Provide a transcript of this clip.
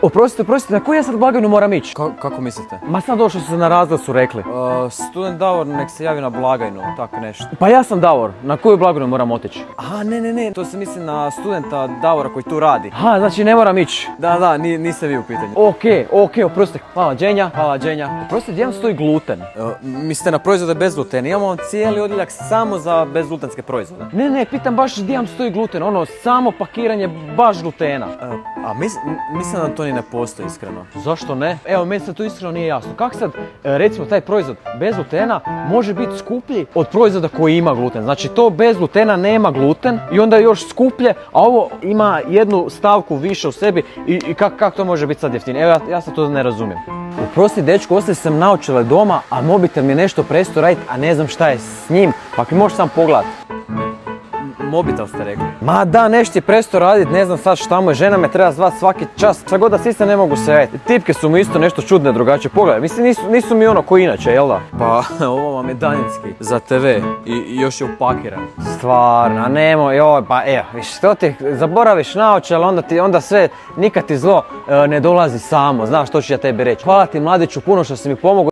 Oprostite, na koju ja sad blagajnu moram ići? Kako mislite? Ma sad došli su na razgled su rekli. Student Davor nek se javi na blagajnu, tako nešto. Pa ja sam Davor, na koju blagajnu moram otići? A ne, to se misli na studenta Davora koji tu radi. Ha, znači ne moram ići. Da, niste vi u pitanju. Okej, oprostite. Hvala Đenja. Oprostite, gdje vam stoji gluten? Mislite na proizvode bez glutena, imamo cijeli odjeljak samo za bezglutenske proizvode. Ne, pitam baš gdje vam stoji gluten, ono, samo pakiranje baš glutena. Mislim da to ni ne postoji iskreno. Zašto ne? Evo, meni se to iskreno nije jasno. Kako sad, recimo, taj proizvod bez glutena može biti skuplji od proizvoda koji ima gluten? Znači, to bez glutena nema gluten i onda je još skuplje, a ovo ima jednu stavku više u sebi i kako to može biti sad jeftinije? Evo, ja sad to ne razumijem. Oprosti, dečko, ostavio sam naočale doma, a mobitel mi je nešto prestao raditi, a ne znam šta je s njim, pa mi možeš sam pogledati. Mobitel ste rekli. Ma da, nešto je prestao raditi, ne znam sad šta mu je, žena me treba zvati svaki čas, šta god da sisne ne mogu se javiti. Tipke su mi isto nešto čudne, drugačije. Pogledaj, mislim nisu mi ono ko inače, jel da? Pa ovo vam je daljinski za TV i još je upakiran. Stvarno, a nemoj, joj, pa evo, što ti zaboraviš naočale, onda sve, nikad ti zlo ne dolazi samo, znaš što ću ja tebi reći. Hvala ti mladiću puno što si mi pomogao.